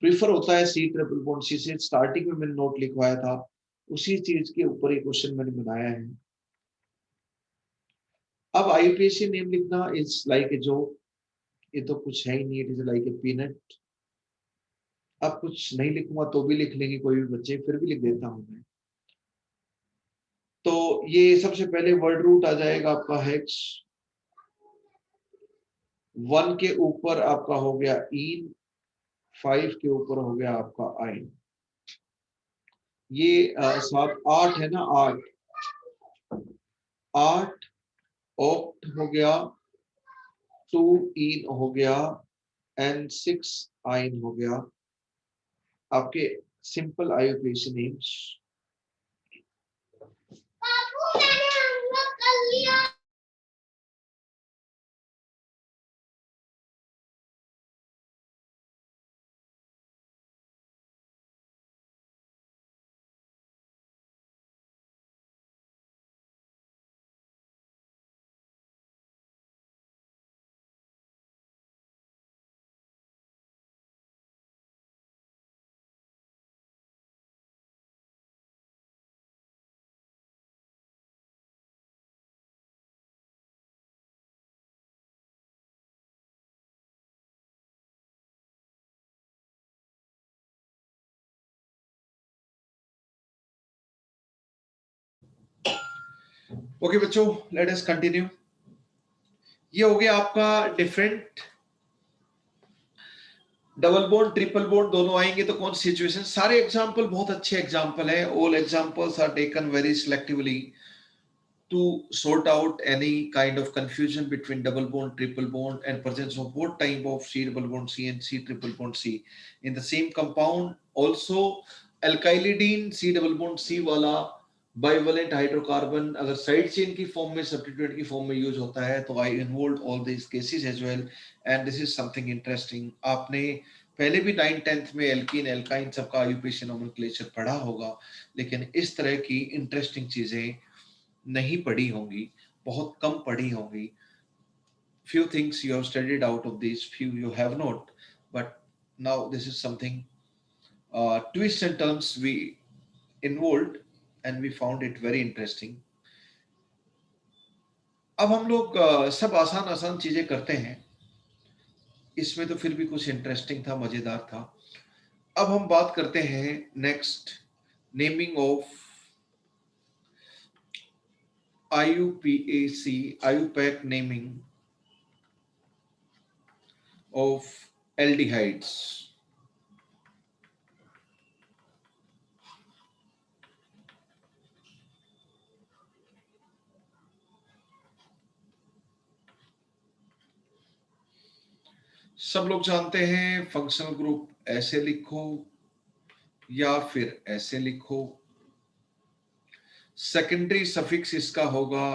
prefer होता है सी ट्रिपल बॉन्ड सी से। स्टार्टिंग में मैंने नोट लिखवाया था, उसी चीज के ऊपर एक क्वेश्चन मैंने बनाया है। अब आईयूपीएसी नेम लिखना इज लाइक ए जो, ये तो कुछ है ही नहीं, it is like a peanut. अब कुछ नहीं लिखूंगा तो भी लिख लेंगे कोई भी बच्चे, फिर भी लिख देता हूं मैं। तो ये सबसे पहले वर्ड रूट आ जाएगा आपका हेक्स, 1 के ऊपर आपका हो गया इन, 5 के ऊपर हो गया आपका आइन। ये 7 8 है ना, 8 8 ऑक्ट हो गया, 2 इन हो गया एंड 6 आइन हो गया। आपके सिंपल आईयूपीएसी नेम्स। ओके बच्चों, लेट अस कंटिन्यू। ये हो गया आपका different double bond triple bond दोनों आएंगे तो कौन सिचुएशन। सारे एग्जांपल बहुत अच्छे एग्जांपल है, all examples are taken very selectively to sort out any kind of confusion between double bond, triple bond, and presence of both type of C double bond C and C triple bond C in the same compound. Also, alkylidene C double bond C वाला bivalent hydrocarbon अगर साइड चेन की फॉर्म में, सब्स्टिट्यूएंट की फॉर्म में यूज होता है तो I involved all these cases as well, and this is something interesting. आपने पहले भी 9th 10th में एल्कीन एल्काइन सबका आईयूपीएसी नोमेनक्लेचर पढ़ा होगा, लेकिन इस तरह की इंटरेस्टिंग चीजें नहीं पढ़ी होंगी, बहुत कम पढ़ी होंगी। few things you have studied out of these, few you have not, but now this is something twists and turns we involved and we found it very interesting. अब हम लोग सब आसान आसान चीजें करते हैं, इसमें तो फिर भी कुछ इंटरेस्टिंग था, मजेदार था। अब हम बात करते हैं next, naming of IUPAC, IUPAC naming of aldehydes. सब लोग जानते हैं फंक्शनल ग्रुप ऐसे लिखो या फिर ऐसे लिखो। सेकेंडरी सफिक्स इसका होगा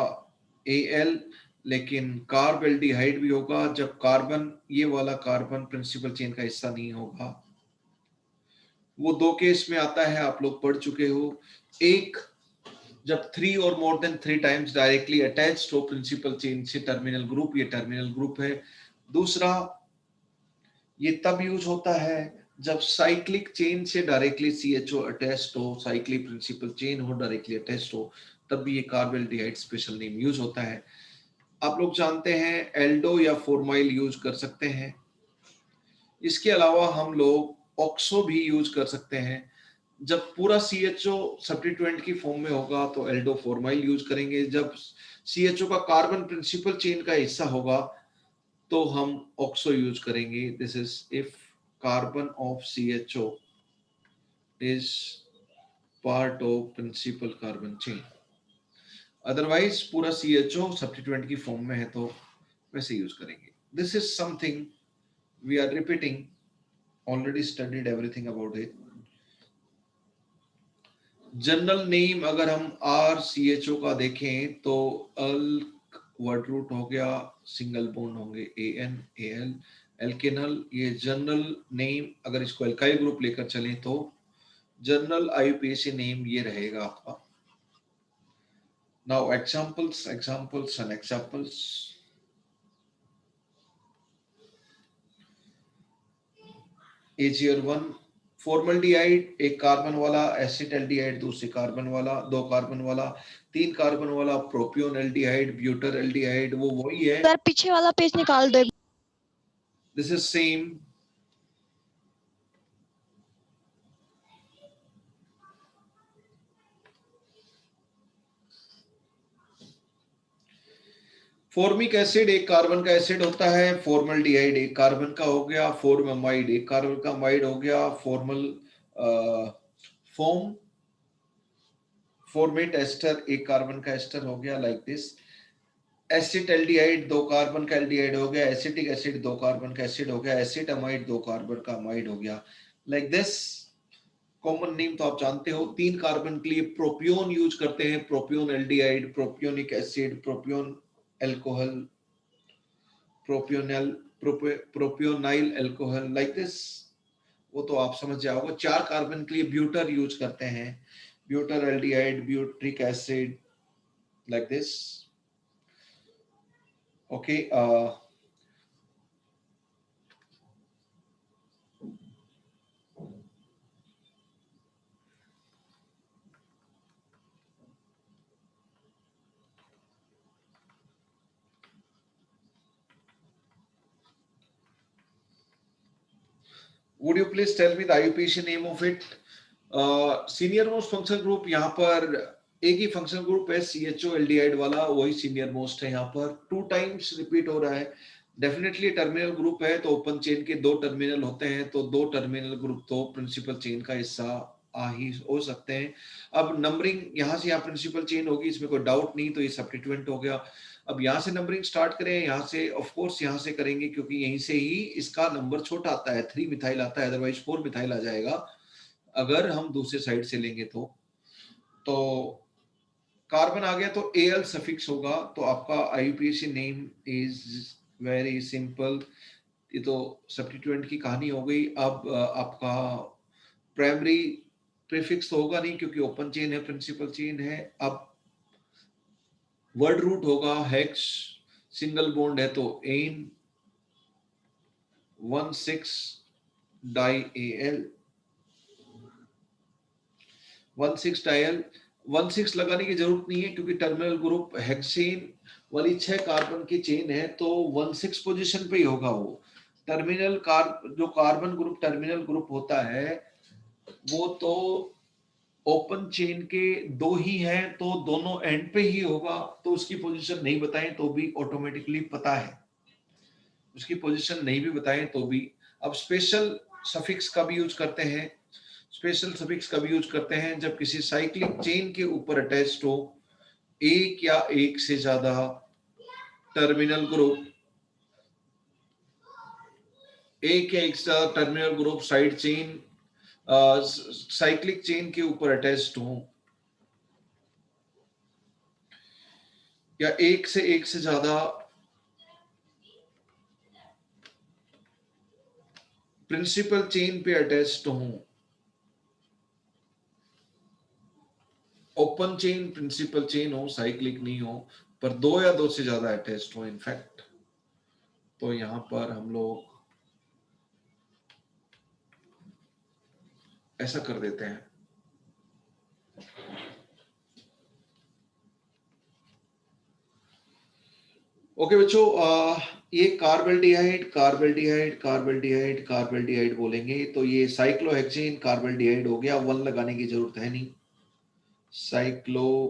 AL, लेकिन कार्ब एल्डिहाइड भी होगा जब कार्बन, ये वाला कार्बन प्रिंसिपल चेन का हिस्सा नहीं होगा। वो दो केस में आता है, आप लोग पढ़ चुके हो। एक, जब 3 और more than 3 times directly attached हो प्रिंसिपल चेन से टर्मिनल ग्रुप, ये टर्मिनल ग्रुप है। दूसरा, ये तब यूज होता है जब साइक्लिक चेन से डायरेक्टली CHO अटैच्ड हो, साइक्लिक प्रिंसिपल चेन हो डायरेक्टली अटैच्ड हो, तब भी ये कार्बोल्डिहाइड स्पेशल नेम यूज होता है। आप लोग जानते हैं एल्डो या फॉर्माइल यूज कर सकते हैं। इसके अलावा हम लोग ऑक्सो भी यूज कर सकते हैं। जब पूरा CHO सब्स्टिट्यूएंट की फॉर्म में होगा तो एल्डो फॉर्माइल यूज करेंगे। जब CHO का कार्बन प्रिंसिपल चेन का हिस्सा होगा तो हम ऑक्सो यूज करेंगे। This is if carbon of CHO is part of principal carbon chain, otherwise पूरा CHO सब्स्टिट्यूएंट की फॉर्म में है तो वैसे यूज करेंगे। This is something we are repeating already studied everything about it. General name अगर हम RCHO का देखें तो अल्क वर्ड रूट हो गया, सिंगल बॉन्ड होंगे AN AL, एल्केनल। ये जनरल नेम अगर इसको एल्काइल ग्रुप लेकर चलें तो जनरल IUPAC नेम ये रहेगा आपका। Now examples examples and examples. AgR1 formaldehyde एक कार्बन वाला, एसिटल्डिहाइड दूसरे कार्बन वाला, दो कार्बन वाला, तीन कार्बन वाला प्रोपियोन एल्डिहाइड, ब्यूटर एल्डिहाइड, वो वही है। सर पीछे वाला पेज निकाल दो। This is same. Formic acid एक कार्बन का एसिड होता है, फॉर्मल्डिहाइड एक कार्बन का हो गया, फॉर्ममाइड एक कार्बन का माइड हो गया, फोम फॉर्मेट एस्टर एक कार्बन का एस्टर हो गया, लाइक दिस। एसिटल्डिहाइड दो कार्बन का एल्डिहाइड हो गया, एसिटिक एसिड दो कार्बन का एसिड हो गया, एसिटामाइड दो कार्बन का अमाइड हो गया, लाइक दिस। कॉमन नेम तो आप जानते हो। तीन कार्बन के लिए प्रोपियोन यूज करते हैं, propion aldehyde, propionic acid, propion alcohol, propional propionyl alcohol, like this. वो तो आप समझ जाओगे। चार कार्बन के लिए ब्यूटर यूज करते हैं, butyr aldehyde, butyric acid, like this. Okay, would you please tell me the IUPAC name of it? Senior most functional group यहाँ पर एक ही फंक्शनल ग्रुप है, CHO एल्डिहाइड वाला, वही सीनियर मोस्ट है। यहाँ पर 2 टाइम्स रिपीट हो रहा है। डेफिनेटली टर्मिनल ग्रुप है, तो ओपन चेन के 2 टर्मिनल होते हैं, तो 2 टर्मिनल ग्रुप तो प्रिंसिपल चेन का हिस्सा आ ही हो सकते हैं। अब नंबरिंग यहाँ से यहाँ प्रिंसिपल चेन होगी, इसमें कोई डाउट नहीं, तो ये सब्स्टिट्यूएंट हो गया। अब यहाँ से नंबरिंग स्टार्ट करें, यहाँ से ऑफ कोर्स यहाँ से करेंगे, क्योंकि यहीं से ही इसका नंबर छोटा आता है, 3 मिथाइल आता है, अदरवाइज 4 मिथाइल आ जाएगा अगर हम दूसरे साइड से लेंगे तो कार्बन आ गया तो Al सफिक्स होगा, तो आपका IUPAC name is very simple. ये तो सब्स्टिट्यूएंट की कहानी हो गई। अब आपका प्राइमरी प्रीफिक्स तो होगा नहीं, क्योंकि ओपन चेन है, प्रिंसिपल चेन है। अब वर्ड रूट होगा हेक्स, सिंगल बॉन्ड है तो एन 1,6 डाई Al 1,6 डायल। 1,6 लगाने की जरूरत नहीं है, क्योंकि टर्मिनल ग्रुप हेक्सेन वाली 6 कार्बन की चेन है, तो 1,6 पोजीशन पे ही होगा वो। टर्मिनल जो कार्बन ग्रुप टर्मिनल ग्रुप होता है वो तो ओपन चेन के 2 ही हैं, तो दोनों एंड पे ही होगा, तो उसकी पोजीशन नहीं बताएं तो भी ऑटोमेटिकली पता है, उसकी पोजीशन नहीं भी बताएं तो भी। अब स्पेशल सफिक्स का भी यूज करते हैं, स्पेशल सफिक्स कब यूज करते हैं? जब किसी साइक्लिक चेन के ऊपर अटैच्ड हो एक या एक से ज्यादा टर्मिनल ग्रुप, एक या एक से ज्यादा terminal group side chain cyclic chain के ऊपर अटैच्ड हो, या एक से ज्यादा प्रिंसिपल चेन पे अटैच्ड हो। ओपन चेन प्रिंसिपल चेन हो, साइक्लिक नहीं हो, पर 2 या 2 से ज्यादा अटैच्ड हो इनफैक्ट, तो यहां पर हम लोग ऐसा कर देते हैं। ओके बच्चों, ये कार्बल्डिहाइड कार्बल्डिहाइड कार्बल्डिहाइड कार्बल्डिहाइड बोलेंगे, तो ये साइक्लोहेक्सेन कार्बल्डिहाइड हो गया, 1 लगाने की जरूरत है नहीं। साइक्लोहेक्सेन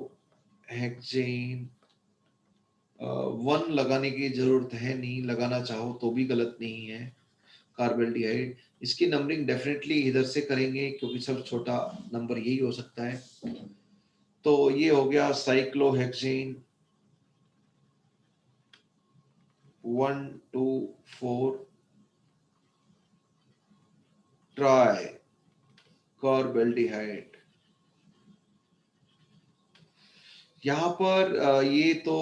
1 लगाने की जरूरत है नहीं, लगाना चाहो तो भी गलत नहीं है। कार्बल्डिहाइड, इसकी नंबरिंग डेफिनेटली इधर से करेंगे, क्योंकि सब छोटा नंबर यही हो सकता है। तो ये हो गया साइक्लोहेक्सेन 1 2 4 ट्राई कार्बेल्डिहाइड। यहाँ पर ये तो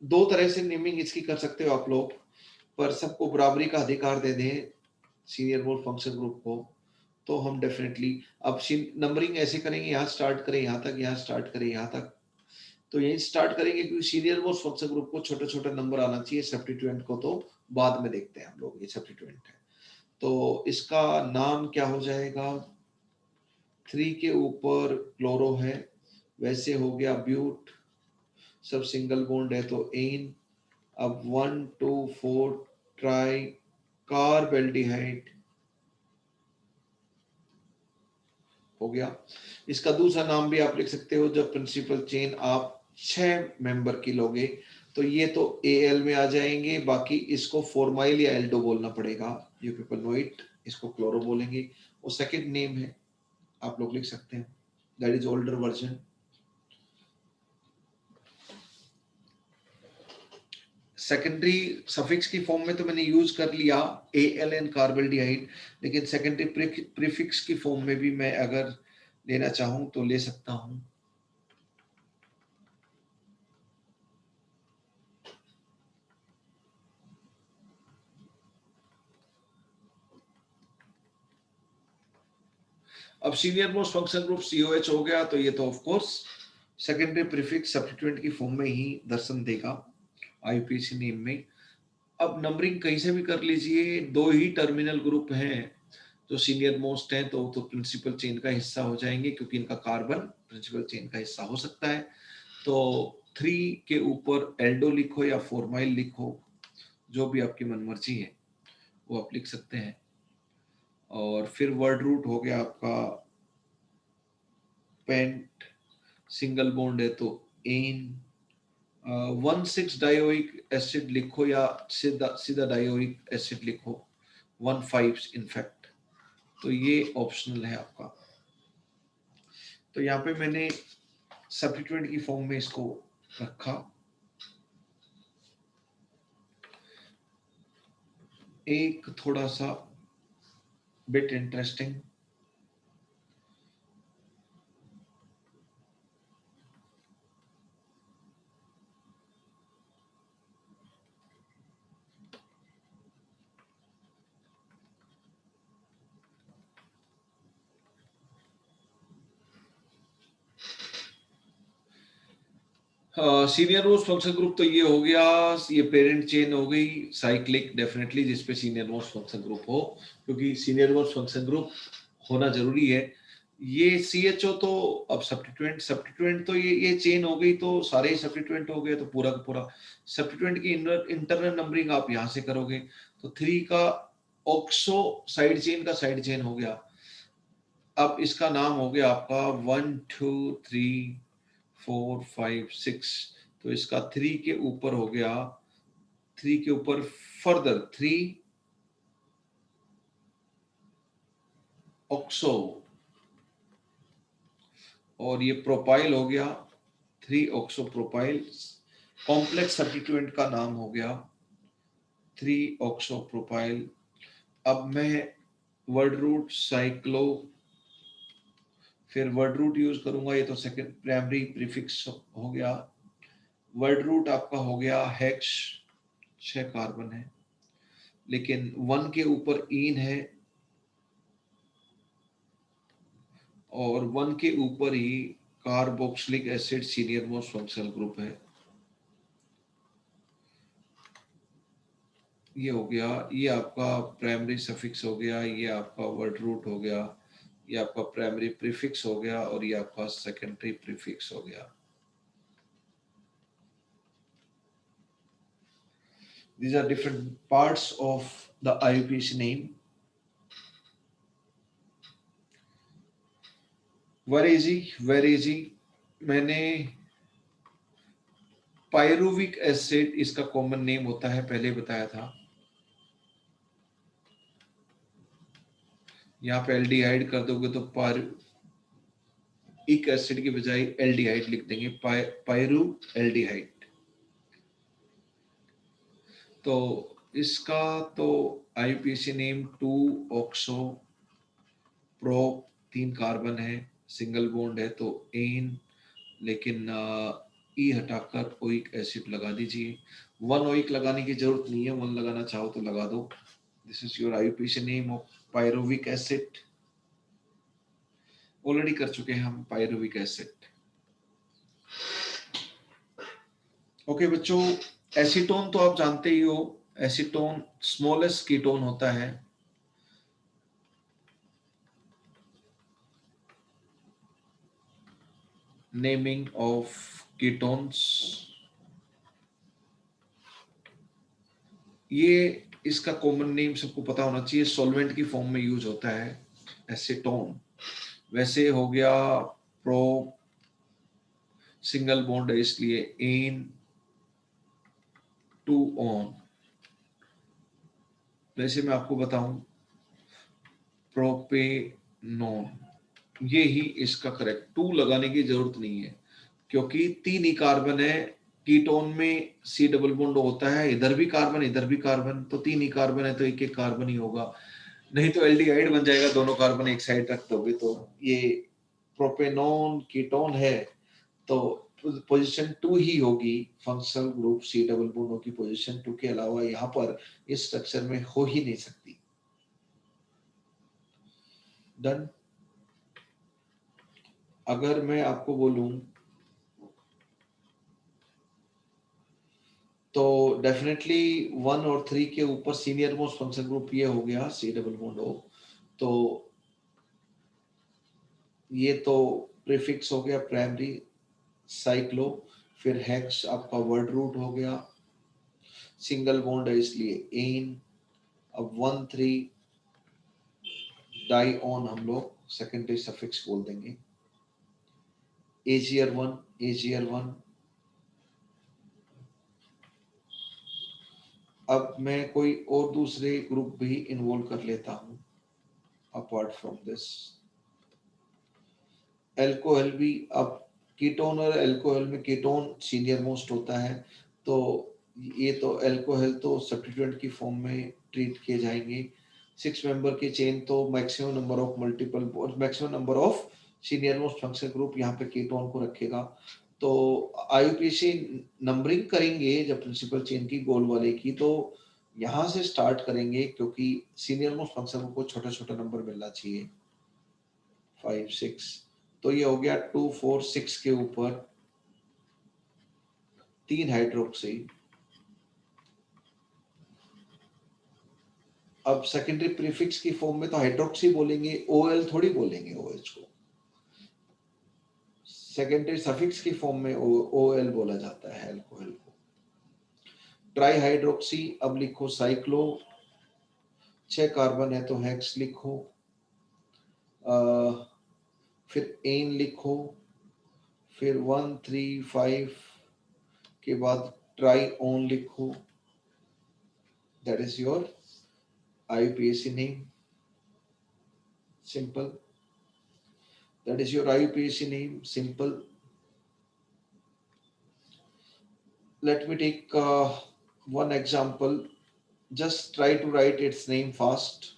दो तरह से नेमिंग इसकी कर सकते हो आप लोग, पर सबको बराबरी का अधिकार दे दें सीनियर मोस्ट फंक्शन ग्रुप को, तो हम डेफिनेटली अब नंबरिंग ऐसे करेंगे, यहाँ स्टार्ट करें यहाँ तक, यहाँ स्टार्ट करें यहाँ तक, तो यही स्टार्ट करेंगे क्योंकि सीनियर मोस्ट फंक्शन ग्रुप को छोटे छोटे नंबर आना चाहिए, सब्स्टिट्यूएंट को तो बाद में देखते हैं हम लोग, ये सब्स्टिट्यूएंट है। तो इसका नाम क्या हो जाएगा, 3 के ऊपर क्लोरो है, वैसे हो गया ब्यूट, सब सिंगल बॉन्ड है तो एन, अब 1 2 4 ट्राई कार्बेल्डिहाइड हो गया। इसका दूसरा नाम भी आप लिख सकते हो, जब प्रिंसिपल चेन आप 6 मेंबर की लोगे तो ये तो एल में आ जाएंगे, बाकी इसको फॉर्माइल या एल्डो बोलना पड़ेगा, यू पीपल नो इट, इसको क्लोरो बोलेंगे। वो सेकंड नेम है, आप लोग लिख सकते हैं, that is older version. Secondary suffix की फॉर्म में तो मैंने यूज कर लिया एल एन कार्बेल्डिहाइड, लेकिन सेकेंडरी प्रीफिक्स की फॉर्म में भी मैं अगर लेना चाहूं तो ले सकता हूं। अब senior most function group COH हो गया, तो ये तो of course secondary prefix substituent की फॉर्म में ही दर्शन देगा IUPAC नेम में। अब नंबरिंग कहीं से भी कर लीजिए, दो ही टर्मिनल ग्रुप हैं जो सीनियर मोस्ट हैं, तो प्रिंसिपल चेन का हिस्सा हो जाएंगे क्योंकि इनका कार्बन प्रिंसिपल चेन का हिस्सा हो सकता है। तो 3 के ऊपर एल्डो लिखो या फॉर्माइल लिखो, जो भी आपकी मनमर्जी है वो आप लिख सकते हैं। और फिर वर्ड रूट हो गया आपका पेंट, सिंगल बॉन्ड है तो एन, 1,6 डायोइक एसिड लिखो या सीधा सीधा डायोइक एसिड लिखो, 1,5 इनफैक्ट, तो ये ऑप्शनल है आपका। तो यहाँ पे मैंने सब्स्टिट्यूएंट की फॉर्म में इसको रखा। एक थोड़ा सा bit interesting, senior most function group तो ये हो गया, ये पेरेंट चेन हो गई साइक्लिक, डेफिनेटली जिसपे सीनियर मोस्ट फंक्शन ग्रुप हो, क्योंकि सीनियर मोस्ट फंक्शन ग्रुप होना जरूरी है। ये CHO तो अब सब्स्टिट्यूएंट तो ये चेन हो गई, तो सारे ही सब्स्टिट्यूएंट हो गए, तो पूरा का पूरा सब्स्टिट्यूएंट की इंटरनल नंबरिंग आप यहाँ से करोगे, तो 3 का ऑक्सो साइड चेन का साइड चेन हो गया। अब इसका नाम हो गया आपका 1 2 3 4 5 6, तो इसका 3 के ऊपर हो गया, 3 के ऊपर फर्दर 3 ऑक्सो, और ये प्रोपाइल हो गया 3 ऑक्सो प्रोपाइल, कॉम्प्लेक्स सब्स्टिट्यूएंट का नाम हो गया 3 ऑक्सो प्रोपाइल। अब मैं वर्ड रूट साइक्लो, फिर वर्ड रूट यूज करूंगा, ये तो सेकंड प्राइमरी प्रीफिक्स हो गया। वर्ड रूट आपका हो गया हेक्स, 6 कार्बन है, लेकिन 1 के ऊपर इन है और 1 के ऊपर ही carboxylic acid senior most functional group है। ये हो गया, ये आपका प्राइमरी सफिक्स हो गया, ये आपका वर्ड रूट हो गया, ये आपका प्राइमरी प्रीफिक्स हो गया, और ये आपका सेकेंडरी प्रीफिक्स हो गया। These are different parts of the IUPAC name. Very easy. मैंने पायरुविक एसिड इसका कॉमन नेम होता है, पहले बताया था। यहाँ पे एल्डिहाइड कर दोगे तो पायरुविक एसिड की बजाय एल्डिहाइड लिख देंगे, पायरु एल्डिहाइड। तो इसका तो IUPAC name 2 oxo prop 3 carbon है, सिंगल बॉन्ड है तो एन, लेकिन ई हटाकर ओइक एसिड लगा दीजिए। 1 ओइक लगाने की जरूरत नहीं है, 1 लगाना चाहो तो लगा दो। This is your IUPAC name of pyruvic acid. Already कर चुके हैं हम पायरुविक एसिड। ओके बच्चों, एसीटोन तो आप जानते ही हो, एसीटोन स्मॉलेस्ट कीटोन होता है। नेमिंग ऑफ कीटोन्स, ये इसका कॉमन नेम सबको पता होना चाहिए, सॉल्वेंट की फॉर्म में यूज होता है एसीटोन। वैसे हो गया प्रो, सिंगल बॉन्ड है इसलिए एन टू ऑन। वैसे मैं आपको बताऊं प्रोपेनॉन, ये ही इसका करेक्ट, 2 लगाने की जरूरत नहीं है क्योंकि 3 ही कार्बन है। कीटोन में सी डबल बॉन्ड होता है, इधर भी कार्बन इधर भी कार्बन, तो 3 ही कार्बन है तो एक एक कार्बन ही होगा, नहीं तो एल्डिहाइड बन जाएगा, दोनों कार्बन एक साइड रख दोगे तो। ये प्रोपेनॉन कीटोन है तो पोजीशन 2 ही होगी, functional group C double bond की पोजीशन 2 के अलावा यहाँ पर इस स्ट्रक्चर में हो ही नहीं सकती। डन। अगर मैं आपको बोलूं तो डेफिनेटली 1 और 3 के ऊपर सीनियर मोस्ट फंक्शनल ग्रुप ये हो गया सी डबल बॉन्ड ओ, तो ये तो प्रीफिक्स हो गया प्राइमरी साइक्लो, फिर हेक्स आपका वर्ड रूट हो गया, सिंगल बॉन्ड है इसलिए एन। अब 1,3 डाई ऑन हम लोग सेकेंडरी सफिक्स बोल देंगे, AgR1 AgR1। अब मैं कोई और दूसरे ग्रुप भी इन्वॉल्व कर लेता हूं अपार्ट फ्रॉम दिस। एल्कोहल भी, अब कीटोन और एल्कोहल में कीटोन सीनियर मोस्ट होता है, तो ये तो एल्कोहल तो सब्स्टिट्यूएंट की फॉर्म में ट्रीट किए जाएंगे। 6 मेंबर की चेन तो maximum number of multiple, maximum number of senior most functional group यहाँ पे कीटोन को रखेगा। तो आईयूपीएसी नंबरिंग करेंगे जब प्रिंसिपल चेन की गोल वाले की, तो यहाँ से स्टार्ट करेंगे क्योंकि सीनियर मोस्ट फंक्शनल ग्रुप को छोटा छोटा नंबर मिलना चाहिए, 5 6। तो ये हो गया 2 4 6 के ऊपर 3 हाइड्रोक्सी। अब सेकेंडरी प्रीफिक्स की फॉर्म में तो हाइड्रोक्सी बोलेंगे, ओएल थोड़ी बोलेंगे ओएच को, सेकेंडरी सफिक्स की फॉर्म में ओएल बोला जाता है अल्कोहल को। ट्राई हाइड्रोक्सी, अब लिखो साइक्लो, 6 कार्बन है तो हेक्स लिखो, फिर एन लिखो, फिर 1 3 5 के बाद ट्राई ऑन लिखो, that is your IUPAC name, simple, that is your IUPAC name, simple. Let me take one example, just try to write its name fast.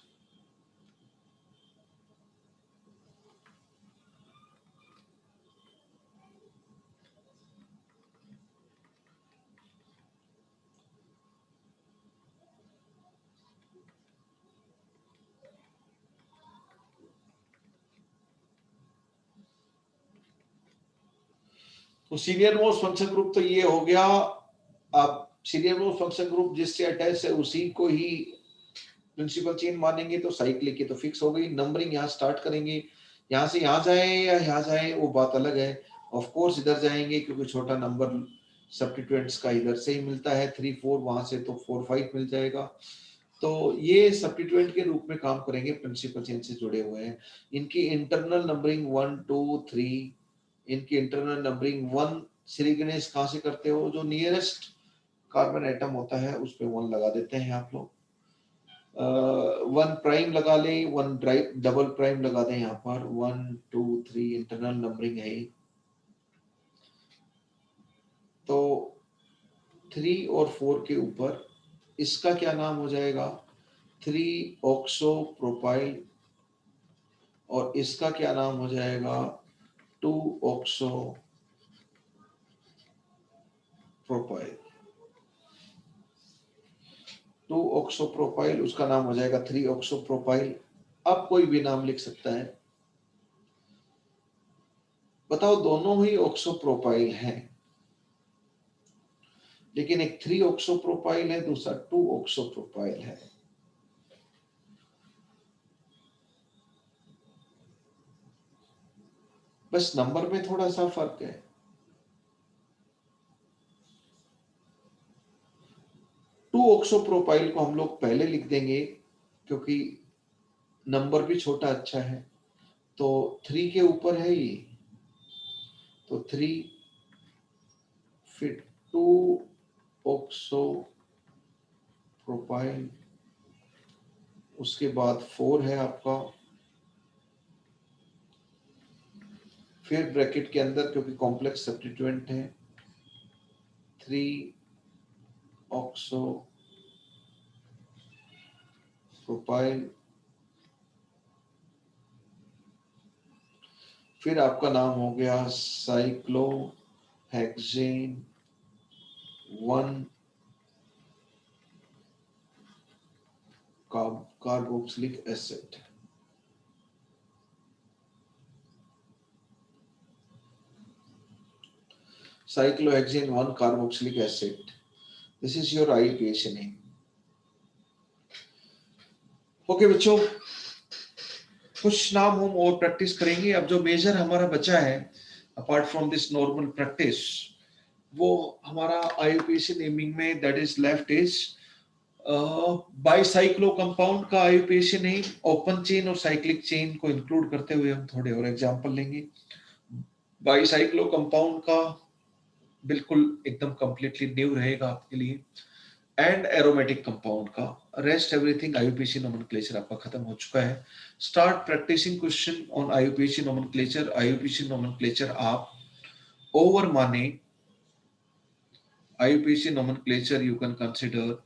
तो सीनियर मोस्ट फंक्शन ग्रुप तो ये हो गया। अब सीनियर मोस्ट फंक्शन ग्रुप जिससे अटैच है उसी को ही प्रिंसिपल चेन मानेंगे, तो साइक्लिक की तो फिक्स हो गई। नंबरिंग यहाँ स्टार्ट करेंगे, यहाँ से यहाँ जाए या यहाँ जाए वो बात अलग है, ऑफ कोर्स इधर जाएंगे क्योंकि छोटा नंबर सब्स्टिट्यूएंट्स का इधर से ही मिलता है 3 4, वहां से तो 4 5 मिल जाएगा। तो ये सब्स्टिट्यूएंट के रूप में काम करेंगे, प्रिंसिपल चेन से जुड़े हुए हैं। इनकी इंटरनल नंबरिंग 1 2 3, इनकी इंटरनल नंबरिंग 1 श्री गणेश कहाँ से करते हो, जो नियरेस्ट कार्बन एटम होता है उस पे 1 लगा देते हैं आप लोग। 1 प्राइम लगा ले, 1 डबल प्राइम लगा दें यहाँ पर, 1 2 3 इंटरनल नंबरिंग है। तो 3 और 4 के ऊपर इसका क्या नाम हो जाएगा, 3 ऑक्सो प्रोपाइल और इसका क्या नाम हो जाएगा 2-ऑक्सोप्रोपाइल। 2-ऑक्सोप्रोपाइल, उसका नाम हो जाएगा 3-ऑक्सोप्रोपाइल। अब कोई भी नाम लिख सकता है। बताओ, दोनों ही ऑक्सोप्रोपाइल हैं, लेकिन एक 3-ऑक्सोप्रोपाइल है, दूसरा 2-ऑक्सोप्रोपाइल है। बस नंबर में थोड़ा सा फर्क है। 2-ऑक्सोप्रोपाइल को हम लोग पहले लिख देंगे क्योंकि नंबर भी छोटा अच्छा है। तो 3 के ऊपर है ये, तो 3, फिर 2-ऑक्सोप्रोपाइल, उसके बाद 4 है आपका, फिर ब्रैकेट के अंदर क्योंकि कॉम्प्लेक्स सब्स्टिट्यूएंट है 3-ऑक्सोप्रोपाइल, फिर आपका नाम हो गया cyclohexane 1 carboxylic acid. Cyclohexane 1 carboxylic acid. This is your IUPAC name. Okay बच्चों, कुछ नाम हम और प्रैक्टिस करेंगे। अब जो मेजर हमारा बचा है apart from this normal practice, वो हमारा IUPAC नेमिंग में that is left is bicyclo compound का IUPAC नेम, ओपन चेन और साइक्लिक चेन को इंक्लूड करते हुए हम थोड़े और एग्जांपल लेंगे। बाईसाइक्लो कंपाउंड का बिल्कुल एकदम कंप्लीटली न्यू रहेगा आपके लिए, एंड एरोमेटिक कंपाउंड का। रेस्ट एवरीथिंग IUPAC नोमेनक्लेचर आपका खत्म हो चुका है। Start practising question on IUPAC nomenclature. IUPAC nomenclature आप ओवर माने IUPAC nomenclature you can consider